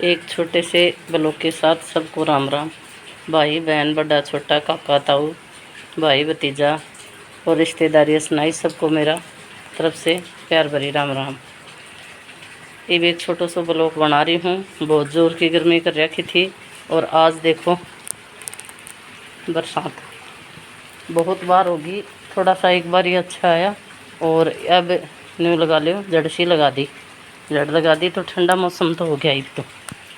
एक छोटे से ब्लॉग के साथ सबको राम राम। भाई बहन बड़ा छोटा काका ताऊ भाई भतीजा और रिश्तेदारी सुनाई सबको मेरा तरफ से प्यार भरी राम राम। ये भी एक छोटा सा ब्लॉग बना रही हूँ। बहुत ज़ोर की गर्मी कर रखी थी और आज देखो बरसात बहुत बार होगी। थोड़ा सा एक बार ही अच्छा आया और अब न्यू लगा लो जड़ सी लगा दी। जड़ लगा दी तो ठंडा मौसम तो हो गया। ये तो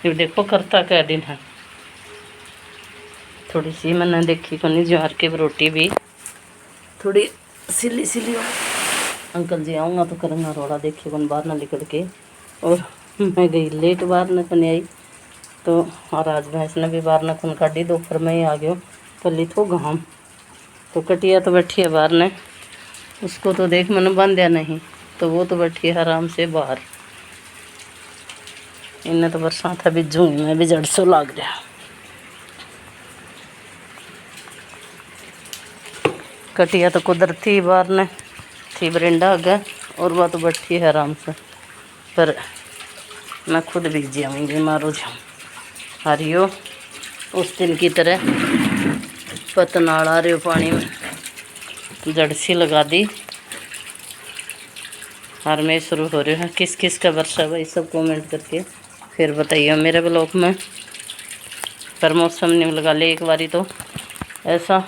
ये देखो करता क्या दिन है। थोड़ी सी मैंने देखी को नहीं ज्वार की रोटी भी थोड़ी सिली सिली। अंकल जी आऊँगा तो करूँगा रोड़ा देखिए कौन बाहर ना निकल के। और मैं गई लेट बाहर न कन आई तो और आज भैंस ने भी बाहर न कन काटी। दोपहर में ही आ गयो कल तो घाम तो कटिया तो बैठी है बाहर ने। उसको तो देख मैंने बांधा नहीं तो वो तो बैठी है आराम से बाहर। इन्हें तो बरसात है बिजूंगी मैं भी जड़ सो लाग रहा। कटिया तो कुदरती बाहर ने थी बरिंडा आगे और वह तो बैठी है आराम से। पर मैं खुद भीग जाऊँगी मारो जाऊँ हरियो उस दिन की तरह पतनाड़ आ रहे हो पानी में जड़ सी लगा दी। और मैं शुरू हो रही है किस किस का वर्षा भाई सब कमेंट करके फिर बताइए मेरे ब्लॉग में। पर मौसम नहीं लगा ले एक बारी तो ऐसा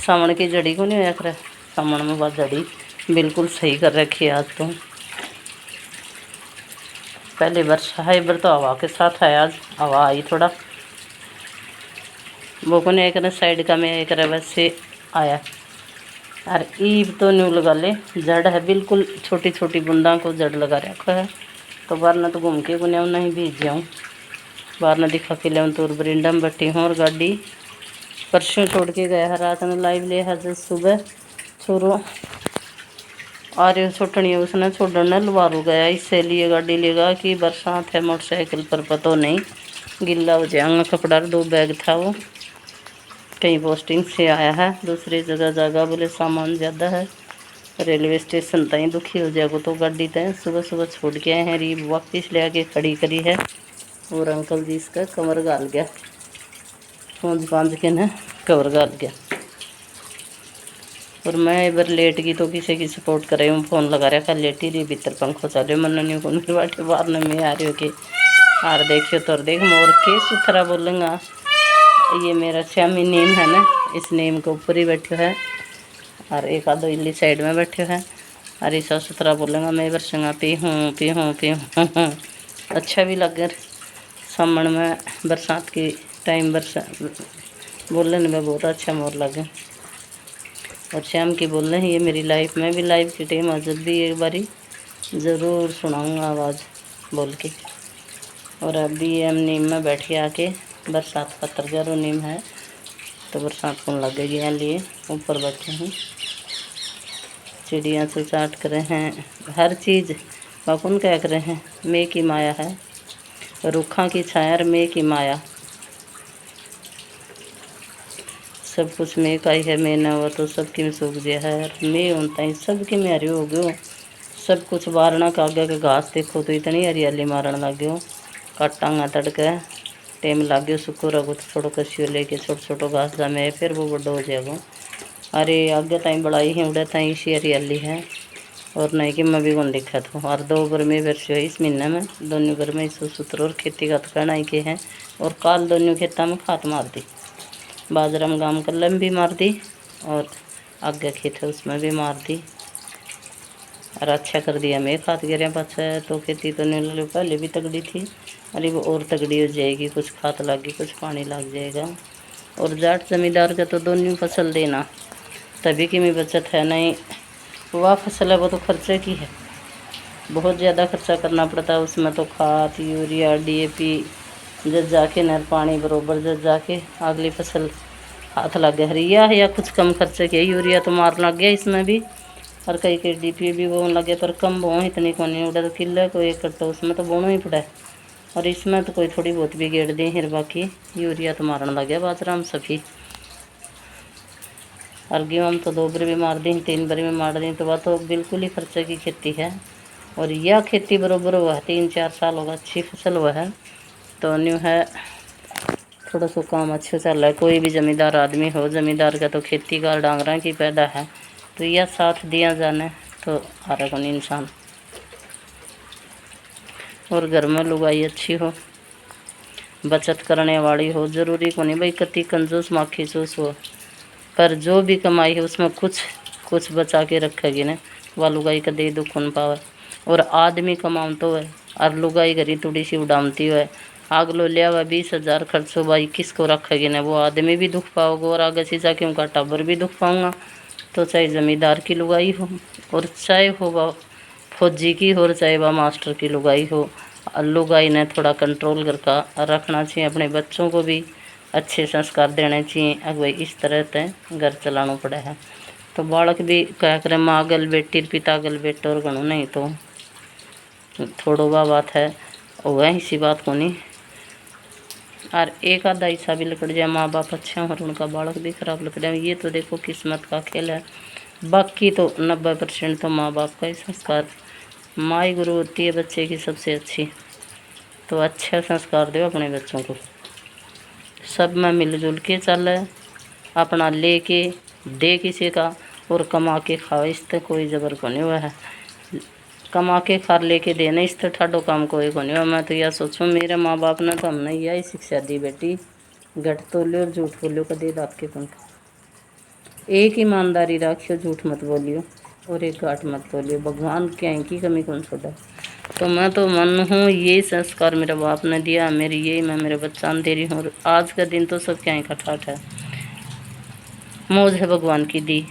सावन की जड़ी को नहीं होया करे। सावन में बाद जड़ी बिल्कुल सही कर रखी है आज तो। पहले वर्षा है इधर तो हवा के साथ है। आज हवा आई थोड़ा वो को नहीं एक साइड का में एक वैसे आया। और ईब तो न्यू लगा ले जड़ है बिल्कुल छोटी छोटी बूंदा को जड़ लगा रखा है। तो बाहर न तो घूम के गुनिया नहीं भीज जाऊँ बाहर न दिखा के ले तो बरिंडा में बैठी हूँ। और गाड़ी परसों छोड़ के गया है रात में लाइव ले है जब सुबह छोरो आ रहे छोटनी उसने छोड़ने लवारू गया इसलिए गाड़ी लेगा कि बरसात है मोटरसाइकिल पर पता नहीं गिल्ला हो जाएगा कपड़ा। 2 बैग था वो कहीं पोस्टिंग से आया है दूसरी जगह बोले सामान ज़्यादा है रेलवे स्टेशन तई दुखी हो जाएगा। तो गाड़ी तय सुबह सुबह छोड़ के आए हैं रीब वापस ले आके खड़ी करी है। और अंकल जी इसका कमर गाल गया पहुँच पाँच के न कवर गाल गया। और मैं इधर लेट गई तो किसी की सपोर्ट कर रही हूँ फ़ोन लगा रहा कल लेटी रही भीतर पंखो चल मन नहीं कौन बाटे बाहर न मैं आ रही हो कि आर देखियो तो देख मोर के सुथरा बोलेंगा। ये मेरा श्यामी नीम है ना इस नीम के ऊपर ही बैठे है और एक आधो इली साइड में बैठे है। और ऐसा सुथरा बोलेंगा मैं बरसंगा पी हूँ अच्छा भी लगे। सामन में बरसात की टाइम बोलने में बहुत अच्छा मोर लगे। और शाम की बोलने ये मेरी लाइफ में भी लाइफ की टाइम जब भी एक बारी ज़रूर सुनाऊँगा आवाज़ बोल के। और अभी हम नीम में बैठे आके बरसात का तरजारो नीम है तो बरसात कौन लगेगी यहाँ लिए ऊपर बैठे हैं। चिड़िया से चाट कर रहे हैं हर चीज़ कौन क्या कर रहे हैं। मैं की माया है रुखा की छाया और मैं की माया सब कुछ मैं का ही है। मैं ना हुआ तो सबकी में सूख गया है और मैं होता ही सबकी में हरी हो गयो। सब कुछ बारना का आगे के घास देखो तो इतनी हरियाली मारन लग गयो काटांगा तड़के टाइम लग गया सुखो रखो तो थोड़ा कसियो लेके छोटो छोटो घास जमे फिर वो बड़ो हो जाएगा। अरे आगे ताई बड़ाई है उड़े ताई सी हरियाली है और नहीं कि मैं भी कौन दिखा था। और 2 गर्मी वर्ष हुई इस महीने में दोनों गर्मी सूत्र और खेती का तो कहना ही के हैं। और काल दोनों खेता में खाद मार दी बाजरा में गाम कलम भी मार दी और आगे खेत है उसमें भी मार दी। और अच्छा कर दिया मैं खाद गिर पाछा तो खेती तो नहीं पहले भी तगड़ी थी अरे वो और तगड़ी हो जाएगी। कुछ खाद लगी कुछ पानी लग जाएगा। और जाट जमींदार का तो दोनों फसल देना तभी की में बचत है नहीं। वह फसल है वो तो खर्चे की है बहुत ज़्यादा खर्चा करना पड़ता है उसमें तो खाद यूरिया DAP जब जाके नहर पानी बरोबर जब जाके अगली फसल हाथ लग गया हरिया या कुछ कम खर्चे किया। यूरिया तो मार लग गया इसमें भी और कई DP भी बोन लगे पर कम बों इतनी को नहीं उड़ा तो किले को एक कट्टो उसमें तो बोना ही पड़ा है। और इसमें तो कोई थोड़ी बहुत भी गेड़ दी फिर बाकी यूरिया तो मारन लग गया बाजरा में सभी। और गेहूँ तो 2 बार भी मार दी 3 बार भी मार दी तो वह तो बिल्कुल ही खर्चे की खेती है। और यह खेती बराबर हुआ है 3-4 साल होगा अच्छी फसल हुआ है तो न्यू है थोड़ा सा काम अच्छा चल रहा है। कोई भी जमींदार आदमी हो, जमींदार का तो खेती का डांगरा की पैदा है, तो यह साथ दिया जाने तो आ रहा कौन इंसान। और घर में लुगाई अच्छी हो, बचत करने वाली हो, जरूरी को नहीं भाई कति कंजूस माखी चूस हो, पर जो भी कमाई है उसमें कुछ कुछ बचा के रखेगी ना, वह लुगाई कदे दुख न पावे। और आदमी कमाऊँ तो है और लुगाई घरी थोड़ी सी उड़ामती है, आग लो लिया हुआ 20,000 खर्चो भाई किसको रखेगी ना, वो आदमी भी दुख पाओगे और आगे से जाके उनका टब्बर भी दुख पाऊंगा। तो चाहे जमींदार की लुगाई हो और चाहे हो वह फौजी की हो, चाहे वह मास्टर की लुगाई हो, लुगाई ने थोड़ा कंट्रोल करके रखना चाहिए। अपने बच्चों को भी अच्छे संस्कार देने चाहिए। अब भाई इस तरह से घर चलाना पड़ा है, तो बालक भी क्या करे, माँ गल बेटी पिता गल बेटे और गणु नहीं तो थोड़ो बा बात है वह इसी बात को नहीं। और एक आधा ऐसा भी लकड़ जाए माँ बाप अच्छा और उनका बालक भी खराब लकड़ जाए, ये तो देखो किस्मत का खेल है। बाकी तो 90% तो माँ बाप का ही संस्कार, माँ ही गुरु होती है बच्चे की सबसे अच्छी। तो अच्छा संस्कार दो अपने बच्चों को, सब में मिलजुल के चल, अपना ले के दे किसी का और कमा के खाओ, इस तक कोई जबर को नहीं हुआ है। कमा के खार लेके देना इस तरह ठाडो काम कोई को नहीं हुआ। मैं तो यह सोचूं मेरे माँ बाप ने तो हमने यही शिक्षा दी बेटी, गट तोलियो और झूठ बोलियो कदे दाँत के पंख, एक ईमानदारी रखियो, झूठ मत बोलियो और एक गाठ मत बोलियो, भगवान क्या की कमी कौन छोड़ा। तो मैं तो मन हूँ यही संस्कार मेरे बाप ने दिया, मेरी यही मैं मेरे बच्चा दे रही हूँ। और आज का दिन तो सब क्या का ठाठ है, मौज है भगवान की दी।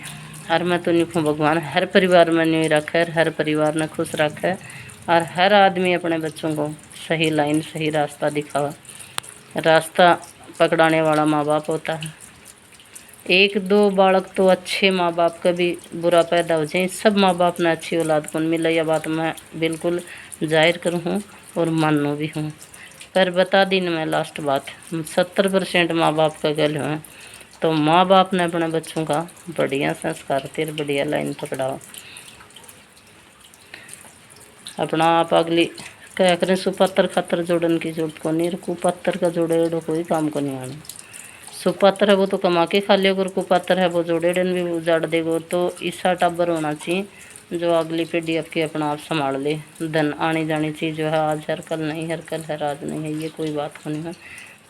और मैं तो नहीं भगवान हर परिवार में नहीं रखे, हर परिवार ने खुश रखे और हर आदमी अपने बच्चों को सही लाइन सही रास्ता दिखावा। रास्ता पकड़ाने वाला माँ बाप होता है। एक दो बालक तो अच्छे माँ बाप का भी बुरा पैदा हो जाए, सब माँ बाप ने अच्छी औलाद को मिले, यह बात मैं बिल्कुल जाहिर करूँ हूँ और मानू भी हूँ। पर बता दी मैं लास्ट बात, 70% माँ बाप का गल है। तो माँ बाप ने अपने बच्चों का बढ़िया संस्कार तेर बढ़िया लाइन पकड़ाओ। अपना आप अगली क्या करें, सुपत्र खातर जोड़न की जरूरत को नहीं, कुपत्र का जोड़े कोई काम को नहीं आना। सुपात्र है वो तो कमा के खा लेगा और कुपात्र है वो जोड़ेड़न भी उजाड़ देगा। तो ऐसा टाबर होना चाहिए जो अगली पीढ़ी आपकी अपना आप संभाल ले। धन आनी जानी चीज़ जो है आज हर कल नहीं, हर कल हर आज नहीं है, ये कोई बात को नहीं है।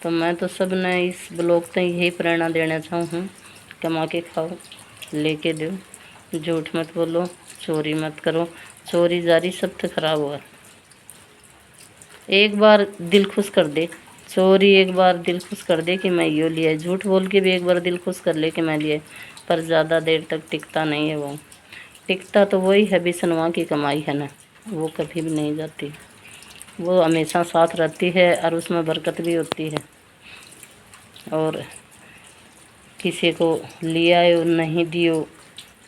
तो मैं तो सब ने इस ब्लॉग से यही प्रेरणा देना चाहूँ, कमा के खाओ, लेके दो, झूठ मत बोलो, चोरी मत करो, चोरी जारी सब तो खराब हुआ। एक बार दिल खुश कर दे चोरी, एक बार दिल खुश कर दे कि मैं यो लिया, झूठ बोल के भी एक बार दिल खुश कर ले कि मैं लिए, पर ज़्यादा देर तक टिकता नहीं है। वो टिकता तो वही है बिसनवा की कमाई है ना, वो कभी भी नहीं जाती, वो हमेशा साथ रहती है और उसमें बरकत भी होती है। और किसी को लिया और नहीं दियो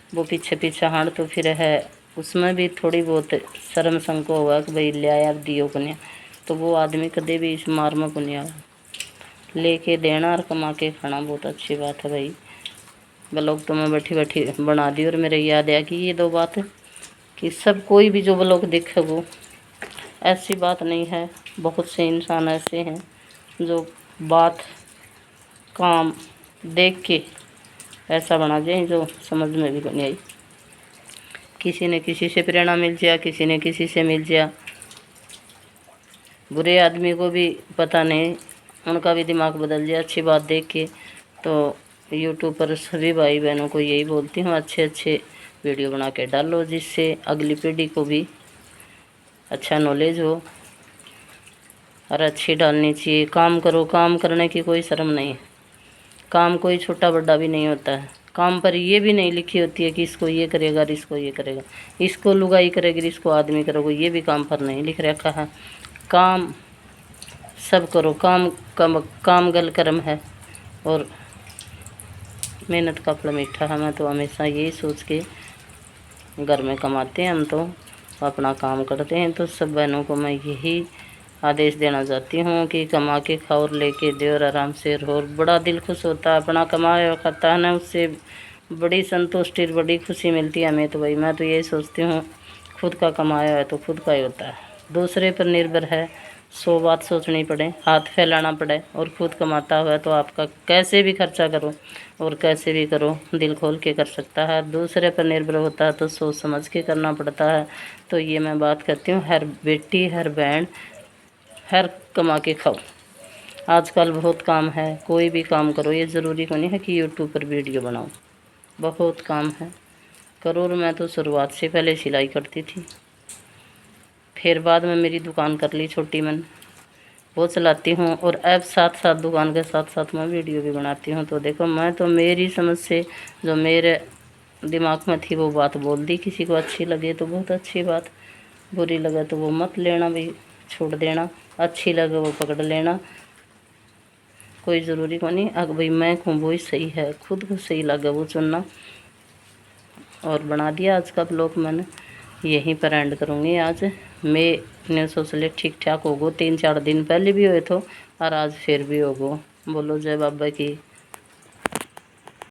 वो पीछे पीछे हाड़ तो फिर है, उसमें भी थोड़ी बहुत शर्म संको हुआ कि भाई लिया यार दियो कन्या, तो वो आदमी कदे भी इस मार में को नहीं आया। लेके देना और कमा के खाना बहुत अच्छी बात है भाई। ब्लॉग तो मैं बैठी बैठी बना दी और मेरे याद आया कि ये दो बात कि सब कोई भी जो ब्लॉग देखे वो ऐसी बात नहीं है, बहुत से इंसान ऐसे हैं जो बात काम देख के ऐसा बना जाए जो समझ में भी नहीं आई। किसी ने किसी से प्रेरणा मिल जाए, किसी ने किसी से मिल जाए, बुरे आदमी को भी पता नहीं, उनका भी दिमाग बदल जाए अच्छी बात देख के। तो यूट्यूब पर सभी भाई बहनों को यही बोलती हूँ, अच्छे अच्छे वीडियो बना के डालो जिससे अगली पीढ़ी को भी अच्छा नॉलेज हो और अच्छी डालनी चाहिए। काम करो, काम करने की कोई शर्म नहीं है, काम कोई छोटा बड़ा भी नहीं होता है। काम पर ये भी नहीं लिखी होती है कि इसको ये करेगा और इसको ये करेगा, इसको लुगाई करेगी इसको आदमी करोगे, ये भी काम पर नहीं लिख रखा है। काम सब करो, काम गल कर्म है और मेहनत का फल मीठा है। मैं तो हमेशा यही सोच के घर में कमाते हैं हम तो अपना काम करते हैं। तो सब बहनों को मैं यही आदेश देना चाहती हूँ कि कमा के खाओ और लेके दे और आराम से रहो। और बड़ा दिल खुश होता है अपना कमाया खाता है ना, उससे बड़ी संतुष्टि बड़ी खुशी मिलती है हमें। तो भाई मैं तो यही सोचती हूँ खुद का कमाया है तो खुद का ही होता है, दूसरे पर निर्भर है 100 बात सोचनी पड़े, हाथ फैलाना पड़े, और खुद कमाता हुआ तो आपका कैसे भी खर्चा करो और कैसे भी करो दिल खोल के कर सकता है। दूसरे पर निर्भर होता है तो सोच समझ के करना पड़ता है। तो ये मैं बात करती हूँ, हर बेटी हर बहन हर कमा के खाओ। आजकल बहुत काम है, कोई भी काम करो, ये ज़रूरी को नहीं है कि यूट्यूब पर वीडियो बनाओ, बहुत काम है करो। और मैं तो शुरुआत से पहले सिलाई करती थी, फिर बाद में मेरी दुकान कर ली छोटी मैंने, वो चलाती हूँ। और अब साथ साथ दुकान के साथ साथ मैं वीडियो भी बनाती हूँ। तो देखो, मैं तो मेरी समझ से जो मेरे दिमाग में थी वो बात बोल दी। किसी को अच्छी लगे तो बहुत अच्छी बात, बुरी लगे तो वो मत लेना भी, छोड़ देना। अच्छी लगे वो पकड़ लेना, कोई ज़रूरी को नहीं। अगर भाई मैं कहूँ वही सही है, खुद को सही लगे वो चुनना। और बना दिया आज का ब्लॉग मैंने, यहीं पर एंड करूँगी। आज मैं सोच ले ठीक ठाक होगो, 3-4 दिन पहले भी हुए थे और आज फिर भी होगो। बोलो जय बाबा की।